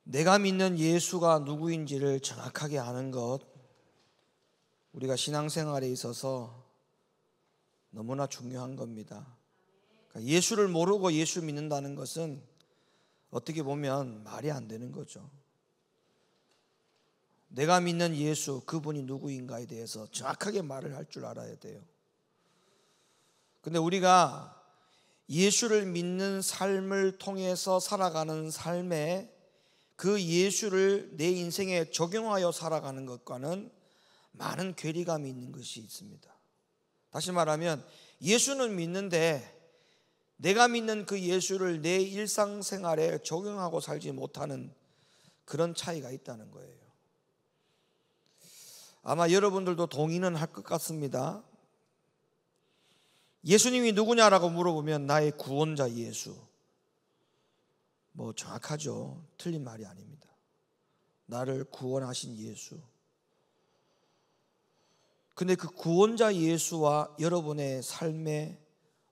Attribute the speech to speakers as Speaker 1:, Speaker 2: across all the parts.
Speaker 1: 내가 믿는 예수가 누구인지를 정확하게 아는 것, 우리가 신앙생활에 있어서 너무나 중요한 겁니다. 그러니까 예수를 모르고 예수 믿는다는 것은 어떻게 보면 말이 안 되는 거죠. 내가 믿는 예수, 그분이 누구인가에 대해서 정확하게 말을 할 줄 알아야 돼요. 근데 우리가 예수를 믿는 삶을 통해서 살아가는 삶에 그 예수를 내 인생에 적용하여 살아가는 것과는 많은 괴리감이 있는 것이 있습니다. 다시 말하면 예수는 믿는데 내가 믿는 그 예수를 내 일상생활에 적용하고 살지 못하는 그런 차이가 있다는 거예요. 아마 여러분들도 동의는 할 것 같습니다. 예수님이 누구냐라고 물어보면 나의 구원자 예수, 뭐 정확하죠. 틀린 말이 아닙니다. 나를 구원하신 예수. 근데 그 구원자 예수와 여러분의 삶에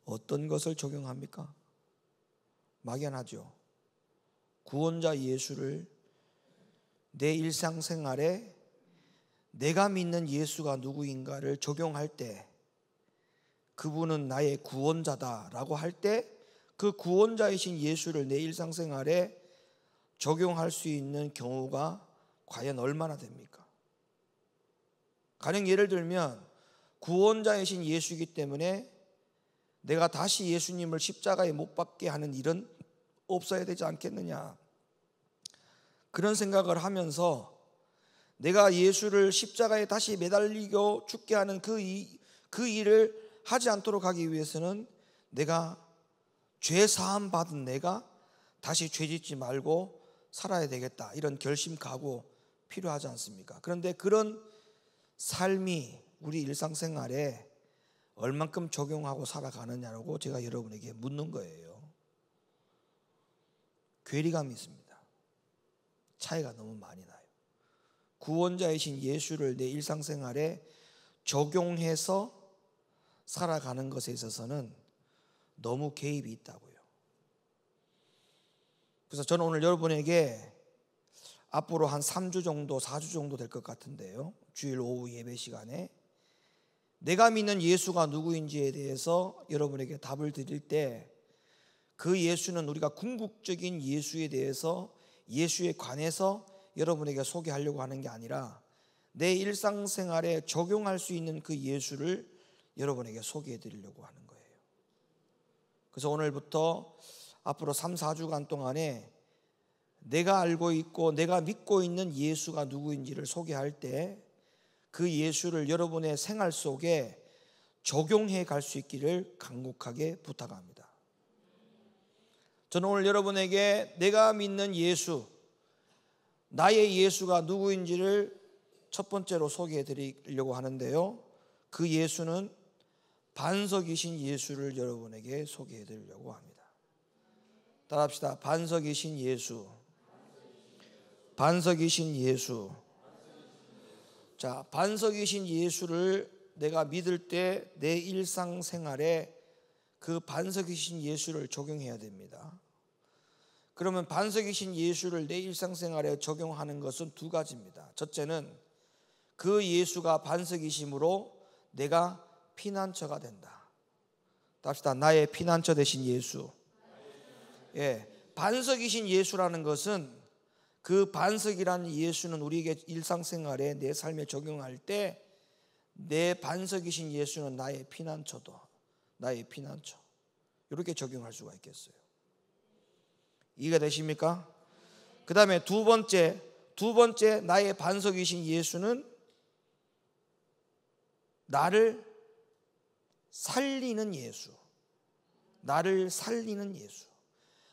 Speaker 1: 어떤 것을 적용합니까? 막연하죠. 구원자 예수를 내 일상생활에 내가 믿는 예수가 누구인가를 적용할 때, 그분은 나의 구원자다라고 할 때 그 구원자이신 예수를 내 일상생활에 적용할 수 있는 경우가 과연 얼마나 됩니까? 가령 예를 들면 구원자이신 예수이기 때문에 내가 다시 예수님을 십자가에 못 박게 하는 일은 없어야 되지 않겠느냐, 그런 생각을 하면서 내가 예수를 십자가에 다시 매달리고 죽게 하는 그 일을 하지 않도록 하기 위해서는 내가 죄 사함 받은 내가 다시 죄 짓지 말고 살아야 되겠다, 이런 결심 각오 필요하지 않습니까? 그런데 그런 삶이 우리 일상생활에 얼만큼 적용하고 살아가느냐라고 제가 여러분에게 묻는 거예요. 괴리감이 있습니다. 차이가 너무 많이 나요. 구원자이신 예수를 내 일상생활에 적용해서 살아가는 것에 있어서는 너무 개입이 있다고요. 그래서 저는 오늘 여러분에게 앞으로 한 3주 정도, 4주 정도 될 것 같은데요, 주일 오후 예배 시간에 내가 믿는 예수가 누구인지에 대해서 여러분에게 답을 드릴 때, 그 예수는 우리가 궁극적인 예수에 대해서, 예수에 관해서 여러분에게 소개하려고 하는 게 아니라 내 일상생활에 적용할 수 있는 그 예수를 여러분에게 소개해 드리려고 하는 거예요. 그래서 오늘부터 앞으로 3, 4주간 동안에 내가 알고 있고 내가 믿고 있는 예수가 누구인지를 소개할 때 그 예수를 여러분의 생활 속에 적용해 갈 수 있기를 간곡하게 부탁합니다. 저는 오늘 여러분에게 내가 믿는 예수, 나의 예수가 누구인지를 첫 번째로 소개해 드리려고 하는데요, 그 예수는 반석이신 예수를 여러분에게 소개해 드리려고 합니다. 따라합시다. 반석이신 예수. 반석이신 예수. 자, 반석이신 예수를 내가 믿을 때 내 일상생활에 그 반석이신 예수를 적용해야 됩니다. 그러면 반석이신 예수를 내 일상생활에 적용하는 것은 두 가지입니다. 첫째는 그 예수가 반석이심으로 내가 피난처가 된다. 답시다. 나의 피난처 되신 예수. 예, 반석이신 예수라는 것은, 그 반석이라는 예수는 우리에게 일상생활에 내 삶에 적용할 때 내 반석이신 예수는 나의 피난처도, 나의 피난처, 이렇게 적용할 수가 있겠어요. 이해가 되십니까? 그 다음에 두 번째 나의 반석이신 예수는 나를 살리는 예수. 나를 살리는 예수.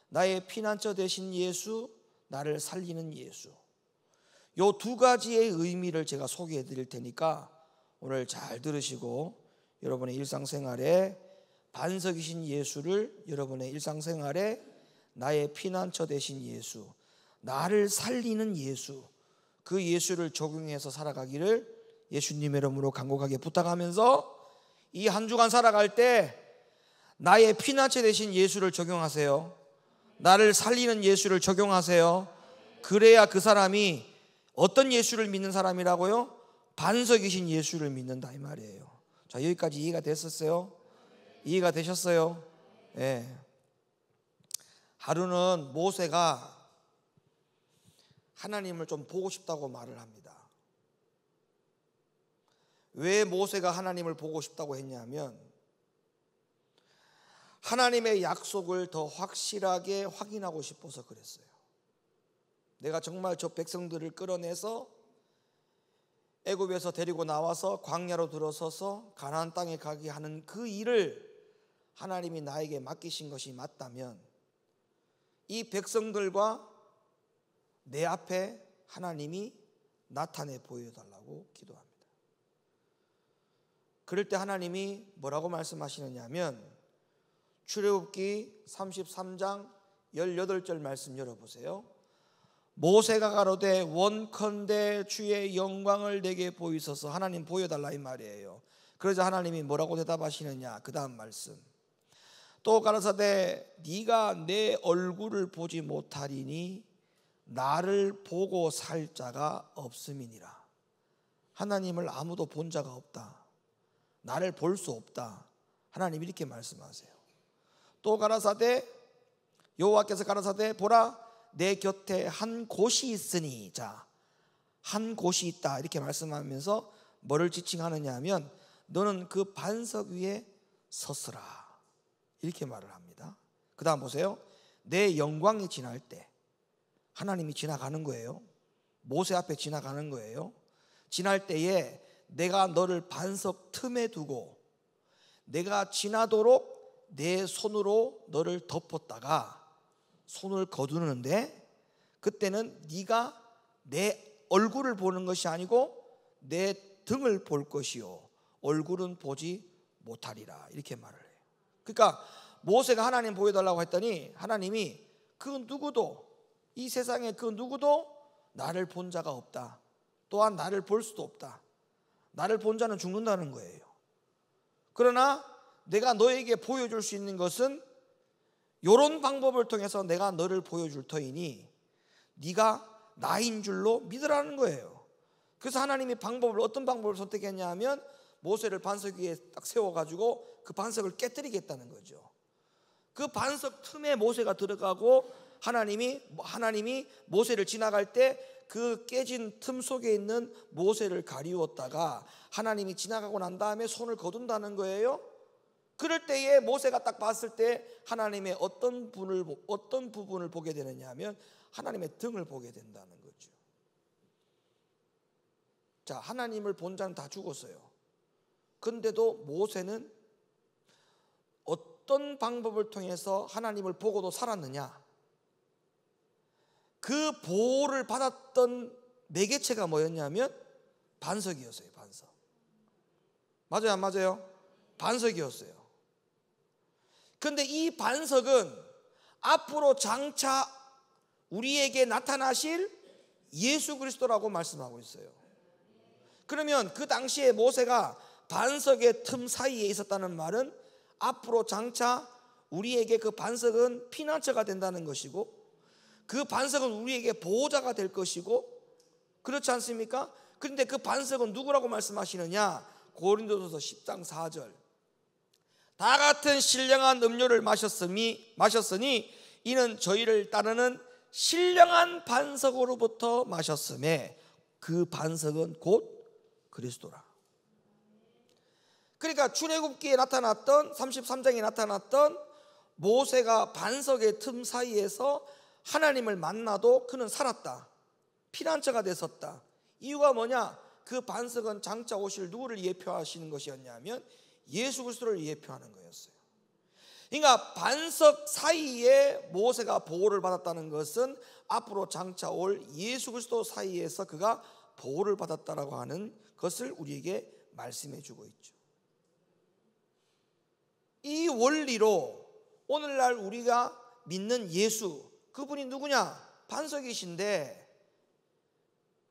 Speaker 1: 나의 피난처 되신 예수, 나를 살리는 예수. 이 두 가지의 의미를 제가 소개해 드릴 테니까 오늘 잘 들으시고 여러분의 일상생활에 반석이신 예수를, 여러분의 일상생활에 나의 피난처 되신 예수, 나를 살리는 예수, 그 예수를 적용해서 살아가기를 예수님의 이름으로 간곡하게 부탁하면서 이 한 주간 살아갈 때 나의 피난처 되신 예수를 적용하세요. 나를 살리는 예수를 적용하세요. 그래야 그 사람이 어떤 예수를 믿는 사람이라고요? 반석이신 예수를 믿는다 이 말이에요. 자, 여기까지 이해가 됐었어요? 이해가 되셨어요? 예. 하루는 모세가 하나님을 좀 보고 싶다고 말을 합니다. 왜 모세가 하나님을 보고 싶다고 했냐면 하나님의 약속을 더 확실하게 확인하고 싶어서 그랬어요. 내가 정말 저 백성들을 끌어내서 애굽에서 데리고 나와서 광야로 들어서서 가나안 땅에 가게 하는 그 일을 하나님이 나에게 맡기신 것이 맞다면 이 백성들과 내 앞에 하나님이 나타내 보여달라고 기도합니다. 그럴 때 하나님이 뭐라고 말씀하시느냐면 출애굽기 33장 18절 말씀 열어보세요. 모세가 가로되 원컨대 주의 영광을 내게 보이소서. 하나님 보여달라 이 말이에요. 그러자 하나님이 뭐라고 대답하시느냐, 그 다음 말씀. 또 가라사대 네가 내 얼굴을 보지 못하리니 나를 보고 살 자가 없음이니라. 하나님을 아무도 본 자가 없다. 나를 볼 수 없다. 하나님 이렇게 말씀하세요. 또 가라사대 여호와께서 가라사대 보라 내 곁에 한 곳이 있으니, 자, 한 곳이 있다 이렇게 말씀하면서 뭐를 지칭하느냐 하면 너는 그 반석 위에 섰으라 이렇게 말을 합니다. 그 다음 보세요. 내 영광이 지날 때, 하나님이 지나가는 거예요. 모세 앞에 지나가는 거예요. 지날 때에 내가 너를 반석 틈에 두고 내가 지나도록 내 손으로 너를 덮었다가 손을 거두는데 그때는 네가 내 얼굴을 보는 것이 아니고 내 등을 볼 것이요 얼굴은 보지 못하리라 이렇게 말을 해요. 그러니까 모세가 하나님 보여달라고 했더니 하나님이 그 누구도, 이 세상에 그 누구도 나를 본 자가 없다. 또한 나를 볼 수도 없다. 나를 본 자는 죽는다는 거예요. 그러나 내가 너에게 보여줄 수 있는 것은 이런 방법을 통해서 내가 너를 보여줄 터이니 네가 나인 줄로 믿으라는 거예요. 그래서 하나님이 어떤 방법을 선택했냐 하면 모세를 반석 위에 딱 세워가지고 그 반석을 깨뜨리겠다는 거죠. 그 반석 틈에 모세가 들어가고 하나님이 모세를 지나갈 때 그 깨진 틈 속에 있는 모세를 가리웠다가 하나님이 지나가고 난 다음에 손을 거둔다는 거예요. 그럴 때에 모세가 딱 봤을 때 하나님의 어떤 부분을 보게 되느냐 하면 하나님의 등을 보게 된다는 거죠. 자, 하나님을 본 자는 다 죽었어요. 근데도 모세는 어떤 방법을 통해서 하나님을 보고도 살았느냐? 그 보호를 받았던 매개체가 뭐였냐면 반석이었어요. 반석. 맞아요, 안 맞아요? 반석이었어요. 그런데 이 반석은 앞으로 장차 우리에게 나타나실 예수 그리스도라고 말씀하고 있어요. 그러면 그 당시에 모세가 반석의 틈 사이에 있었다는 말은 앞으로 장차 우리에게 그 반석은 피난처가 된다는 것이고 그 반석은 우리에게 보호자가 될 것이고, 그렇지 않습니까? 그런데 그 반석은 누구라고 말씀하시느냐? 고린도전서 10장 4절. 다 같은 신령한 음료를 마셨으니 이는 저희를 따르는 신령한 반석으로부터 마셨음에 그 반석은 곧 그리스도라. 그러니까 출애굽기에 나타났던 33장에 나타났던 모세가 반석의 틈 사이에서 하나님을 만나도 그는 살았다. 피난처가 됐었다. 이유가 뭐냐? 그 반석은 장차 오실 누구를 예표하시는 것이었냐면 예수 그리스도를 예표하는 거였어요. 그러니까 반석 사이에 모세가 보호를 받았다는 것은 앞으로 장차 올 예수 그리스도 사이에서 그가 보호를 받았다라고 하는 것을 우리에게 말씀해 주고 있죠. 이 원리로 오늘날 우리가 믿는 예수, 그분이 누구냐? 반석이신데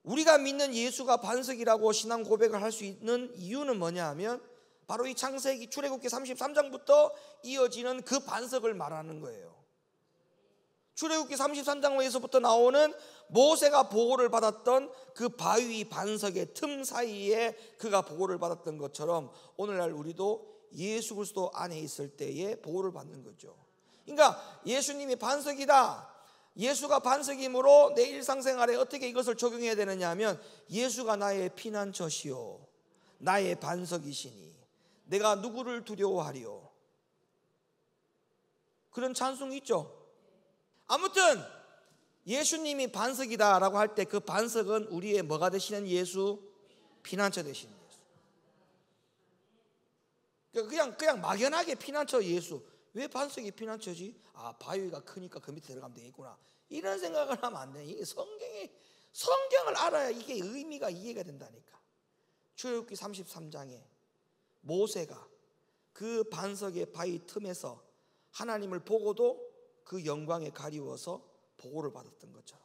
Speaker 1: 우리가 믿는 예수가 반석이라고 신앙 고백을 할 수 있는 이유는 뭐냐 하면 바로 이 창세기 출애굽기 33장부터 이어지는 그 반석을 말하는 거예요. 출애굽기 33장에서부터 나오는 모세가 보호를 받았던 그 바위 반석의 틈 사이에 그가 보호를 받았던 것처럼 오늘날 우리도 예수 그리스도 안에 있을 때에 보호를 받는 거죠. 그러니까 예수님이 반석이다. 예수가 반석이므로 내 일상생활에 어떻게 이것을 적용해야 되느냐 하면 예수가 나의 피난처시요 나의 반석이시니 내가 누구를 두려워하리요. 그런 찬송이 있죠. 아무튼 예수님이 반석이다라고 할 때 그 반석은 우리의 뭐가 되시는 예수? 피난처 되시는 예수. 그냥 막연하게 피난처 예수. 왜 반석이 피난처지? 아, 바위가 크니까 그 밑에 들어가면 되겠구나. 이런 생각을 하면 안 돼. 이게 성경을 알아야 이게 의미가 이해가 된다니까. 출애굽기 33장에 모세가 그 반석의 바위 틈에서 하나님을 보고도 그 영광에 가리워서 보호를 받았던 것처럼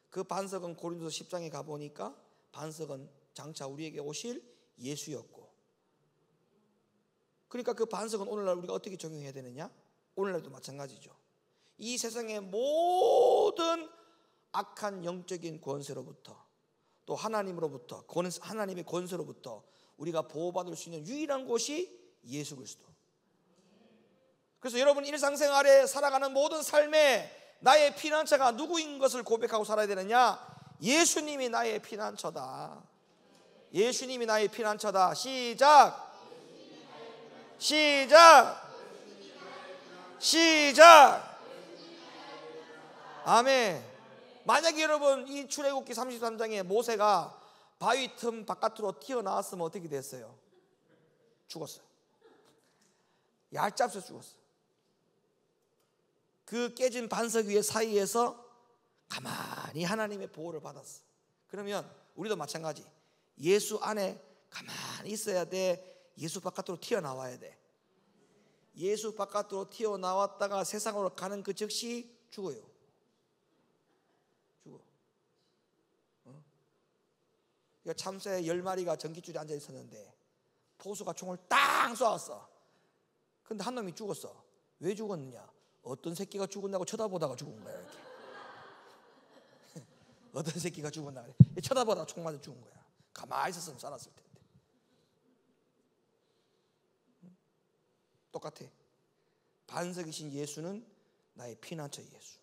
Speaker 1: 그 반석은 고린도서 10장에 가보니까 반석은 장차 우리에게 오실 예수였고, 그러니까 그 반석은 오늘날 우리가 어떻게 적용해야 되느냐? 오늘날도 마찬가지죠. 이 세상의 모든 악한 영적인 권세로부터 또 하나님으로부터 하나님의 권세로부터 우리가 보호받을 수 있는 유일한 곳이 예수 그리스도. 그래서 여러분 일상생활에 살아가는 모든 삶에 나의 피난처가 누구인 것을 고백하고 살아야 되느냐? 예수님이 나의 피난처다. 예수님이 나의 피난처다. 시작. 아멘. 만약에 여러분 이 출애굽기 33장에 모세가 바위 틈 바깥으로 튀어나왔으면 어떻게 됐어요? 죽었어요. 얄짭서 죽었어요. 그 깨진 반석 위에 사이에서 가만히 하나님의 보호를 받았어. 그러면 우리도 마찬가지. 예수 안에 가만히 있어야 돼. 예수 바깥으로 튀어나와야 돼. 예수 바깥으로 튀어나왔다가 세상으로 가는 그 즉시 죽어요. 죽어. 그러니까 참새 10마리가 전깃줄에 앉아 있었는데 포수가 총을 땅 쏘았어. 근데 한 놈이 죽었어. 왜 죽었느냐? 어떤 새끼가 죽었냐고 쳐다보다가 죽은 거야. 이렇게. 어떤 새끼가 죽었나 그래. 쳐다보다가 총 맞아 죽은 거야. 가만히 있었으면 살았을 텐데. 똑같아. 반석이신 예수는 나의 피난처 예수.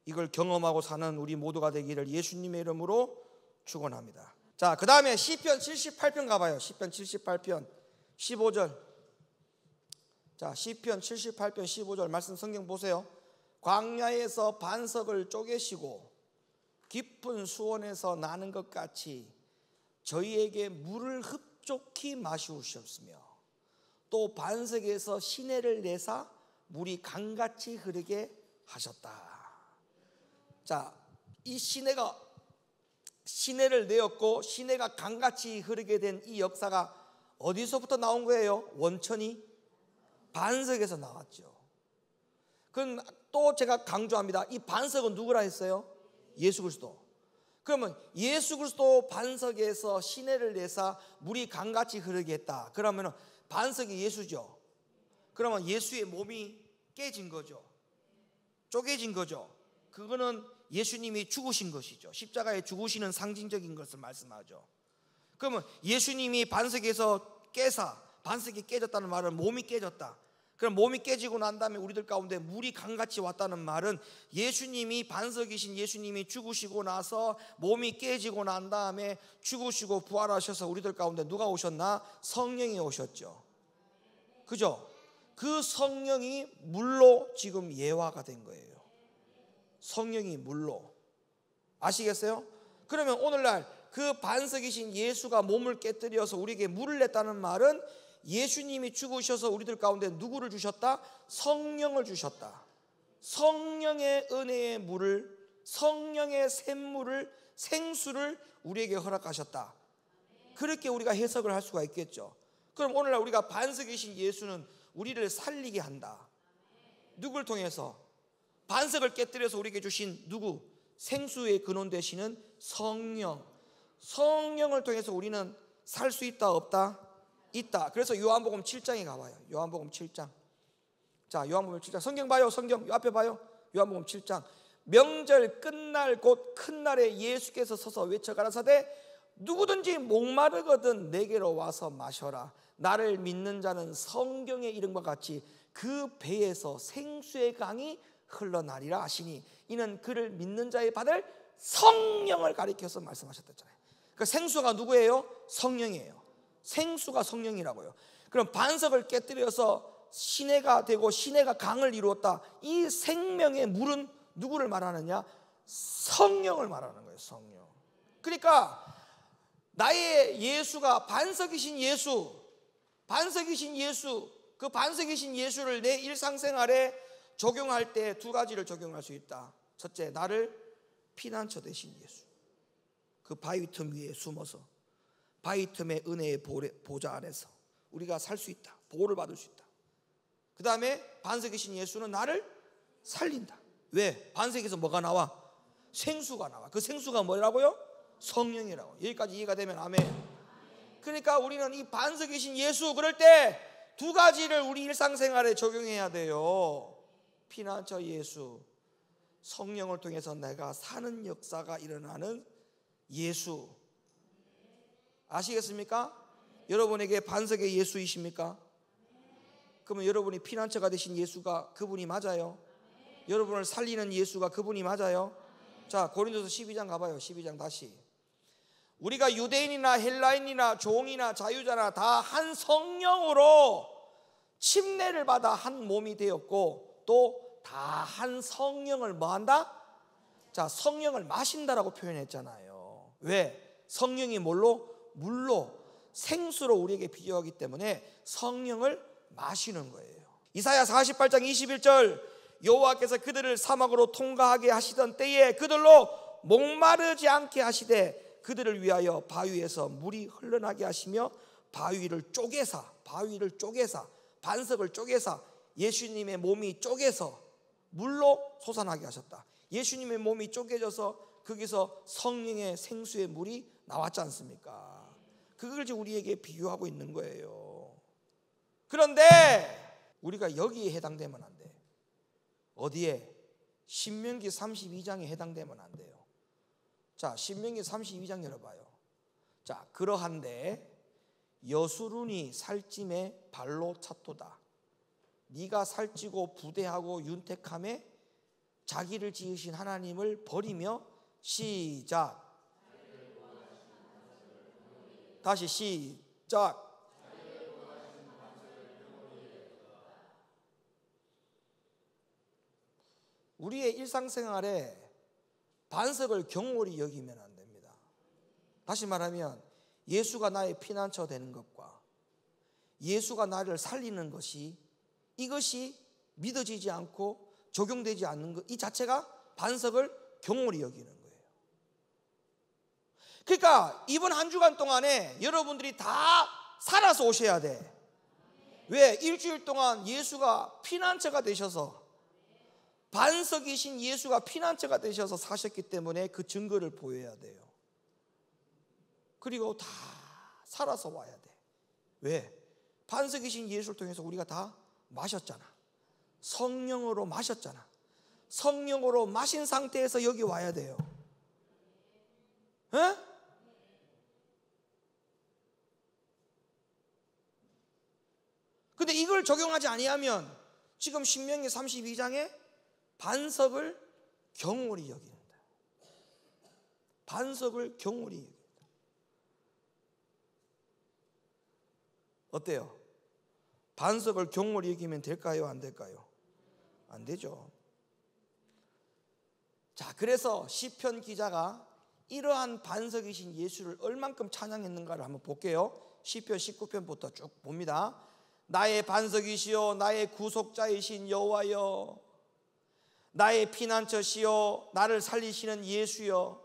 Speaker 1: 이걸 경험하고 사는 우리 모두가 되기를 예수님의 이름으로 축원합니다. 자, 그 다음에 시편 78편 가봐요. 시편 78편 15절. 자, 시편 78편 15절 말씀 성경 보세요. 광야에서 반석을 쪼개시고 깊은 수원에서 나는 것 같이 저희에게 물을 흡족히 마시우셨으며 또 반석에서 시내를 내사 물이 강같이 흐르게 하셨다. 자, 이 시내를 내었고 시내가 강같이 흐르게 된 이 역사가 어디서부터 나온 거예요? 원천이 반석에서 나왔죠. 그럼 또 제가 강조합니다. 이 반석은 누구라 했어요? 예수 그리스도. 그러면 예수 그리스도 반석에서 시내를 내사 물이 강같이 흐르게 했다. 그러면 반석이 예수죠. 그러면 예수의 몸이 깨진 거죠. 쪼개진 거죠. 그거는 예수님이 죽으신 것이죠. 십자가에 죽으시는 상징적인 것을 말씀하죠. 그러면 예수님이 반석에서 깨사 반석이 깨졌다는 말은 몸이 깨졌다. 그럼 몸이 깨지고 난 다음에 우리들 가운데 물이 강같이 왔다는 말은 예수님이 반석이신 예수님이 죽으시고 나서 몸이 깨지고 난 다음에 죽으시고 부활하셔서 우리들 가운데 누가 오셨나? 성령이 오셨죠. 그죠? 그 성령이 물로 지금 예화가 된 거예요. 성령이 물로. 아시겠어요? 그러면 오늘날 그 반석이신 예수가 몸을 깨뜨려서 우리에게 물을 냈다는 말은 예수님이 죽으셔서 우리들 가운데 누구를 주셨다? 성령을 주셨다. 성령의 은혜의 물을, 성령의 샘물을, 생수를 우리에게 허락하셨다. 그렇게 우리가 해석을 할 수가 있겠죠. 그럼 오늘날 우리가 반석이신 예수는 우리를 살리게 한다. 누굴 통해서? 반석을 깨뜨려서 우리에게 주신 누구? 생수의 근원 되시는 성령. 성령을 통해서 우리는 살 수 있다 없다? 있다. 그래서 요한복음 7장에 가봐요. 요한복음 7장. 자, 요한복음 7장. 성경 봐요. 성경 요 앞에 봐요. 요한복음 7장. 명절 끝날 곧 큰 날에 예수께서 서서 외쳐 가라사대 누구든지 목마르거든 내게로 와서 마셔라. 나를 믿는 자는 성경의 이름과 같이 그 배에서 생수의 강이 흘러나리라 하시니 이는 그를 믿는 자의 받을 성령을 가리켜서 말씀하셨잖아요. 그러니까 생수가 누구예요? 성령이에요. 생수가 성령이라고요. 그럼 반석을 깨뜨려서 시내가 되고 시내가 강을 이루었다. 이 생명의 물은 누구를 말하느냐? 성령을 말하는 거예요. 성령. 그러니까 나의 예수가 반석이신 예수, 반석이신 예수, 그 반석이신 예수를 내 일상생활에 적용할 때 두 가지를 적용할 수 있다. 첫째, 나를 피난처 되신 예수. 그 바위 틈 위에 숨어서 바위 틈의 은혜의 보좌 안에서 우리가 살 수 있다. 보호를 받을 수 있다. 그 다음에 반석이신 예수는 나를 살린다. 왜? 반석에서 뭐가 나와? 생수가 나와. 그 생수가 뭐라고요? 성령이라고. 여기까지 이해가 되면 아멘. 그러니까 우리는 이 반석이신 예수, 그럴 때 두 가지를 우리 일상생활에 적용해야 돼요. 피난처 예수, 성령을 통해서 내가 사는 역사가 일어나는 예수. 아시겠습니까? 여러분에게 반석의 예수이십니까? 그러면 여러분이 피난처가 되신 예수가 그분이 맞아요? 여러분을 살리는 예수가 그분이 맞아요? 자, 고린도서 12장 가봐요. 12장 다시. 우리가 유대인이나 헬라인이나 종이나 자유자나 다 한 성령으로 침례를 받아 한 몸이 되었고 또 다 한 성령을 뭐한다? 자, 성령을 마신다라고 표현했잖아요. 왜? 성령이 뭘로? 물로, 생수로 우리에게 비유하기 때문에 성령을 마시는 거예요. 이사야 48장 21절 여호와께서 그들을 사막으로 통과하게 하시던 때에 그들로 목마르지 않게 하시되 그들을 위하여 바위에서 물이 흘러나게 하시며 바위를 쪼개사 반석을 쪼개사 예수님의 몸이 쪼개서 물로 솟아나게 하셨다. 예수님의 몸이 쪼개져서 거기서 성령의 생수의 물이 나왔지 않습니까? 그걸 지금 우리에게 비유하고 있는 거예요. 그런데 우리가 여기에 해당되면 안 돼. 어디에? 신명기 32장에 해당되면 안 돼요. 자, 신명기 32장 열어봐요. 자, 그러한데 여수룬이 살찜에 발로 찼도다. 네가 살찌고 부대하고 윤택함에 자기를 지으신 하나님을 버리며 시작. 다시 시작. 우리의 일상생활에 반석을 경홀히 여기면 안 됩니다. 다시 말하면 예수가 나의 피난처 되는 것과 예수가 나를 살리는 것이 이것이 믿어지지 않고 적용되지 않는 것, 이 자체가 반석을 경홀히 여기는 거예요. 그러니까 이번 한 주간 동안에 여러분들이 다 살아서 오셔야 돼. 왜? 일주일 동안 예수가 피난처가 되셔서, 반석이신 예수가 피난처가 되셔서 사셨기 때문에 그 증거를 보여야 돼요. 그리고 다 살아서 와야 돼. 왜? 반석이신 예수를 통해서 우리가 다 마셨잖아. 성령으로 마셨잖아. 성령으로 마신 상태에서 여기 와야 돼요. 에? 근데 이걸 적용하지 아니하면 지금 신명기 32장에 반석을 경홀히 여기는다. 반석을 경홀히 여긴다. 어때요? 반석을 경홀히 여기면 될까요? 안 될까요? 안 되죠. 자, 그래서 시편 기자가 이러한 반석이신 예수를 얼만큼 찬양했는가를 한번 볼게요. 시편 19편부터 쭉 봅니다. 나의 반석이시여 나의 구속자이신 여호와여, 나의 피난처시여 나를 살리시는 예수여,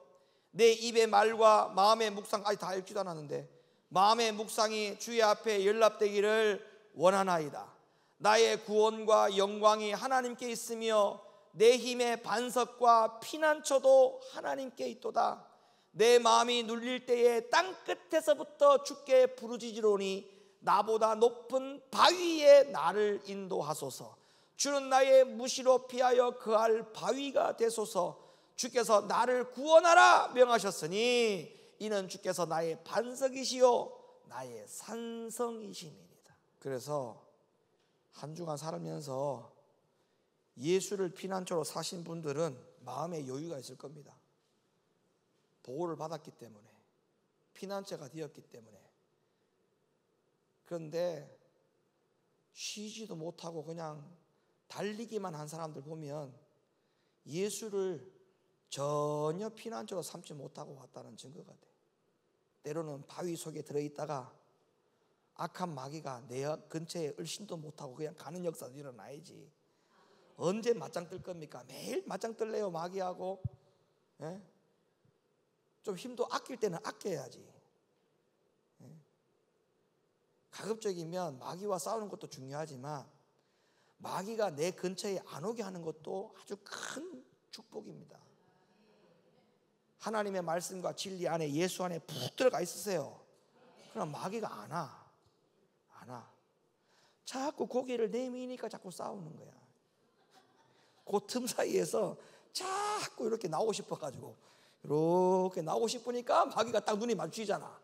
Speaker 1: 내 입의 말과 마음의 묵상, 다 읽지도 않았는데 마음의 묵상이 주의 앞에 연락되기를 원하나이다. 나의 구원과 영광이 하나님께 있으며 내 힘의 반석과 피난처도 하나님께 있도다. 내 마음이 눌릴 때에 땅끝에서부터 주께 부르짖으노니 나보다 높은 바위에 나를 인도하소서. 주는 나의 무시로 피하여 거할 바위가 되소서. 주께서 나를 구원하라 명하셨으니 이는 주께서 나의 반석이시요 나의 산성이심이니이다. 그래서 한 주간 살면서 예수를 피난처로 사신 분들은 마음에 여유가 있을 겁니다. 보호를 받았기 때문에, 피난처가 되었기 때문에. 그런데 쉬지도 못하고 그냥 달리기만 한 사람들 보면 예수를 전혀 피난처로 삼지 못하고 왔다는 증거가 돼. 때로는 바위 속에 들어있다가 악한 마귀가 내 근처에 얼씬도 못하고 그냥 가는 역사도 일어나야지. 언제 맞짱 뜰 겁니까? 매일 맞짱 뜰래요 마귀하고. 예? 좀 힘도 아낄 때는 아껴야지. 예? 가급적이면 마귀와 싸우는 것도 중요하지만 마귀가 내 근처에 안 오게 하는 것도 아주 큰 축복입니다. 하나님의 말씀과 진리 안에, 예수 안에 푹 들어가 있으세요. 그럼 마귀가 안 와. 자꾸 고개를 내미니까 자꾸 싸우는 거야. 그 틈 사이에서 자꾸 이렇게 나오고 싶어가지고, 이렇게 나오고 싶으니까 마귀가 딱 눈이 마주치잖아.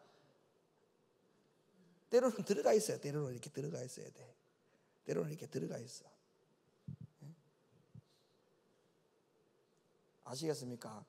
Speaker 1: 때로는 들어가 있어요. 때로는 이렇게 들어가 있어야 돼. 때로는 이렇게 들어가 있어. 아시겠습니까?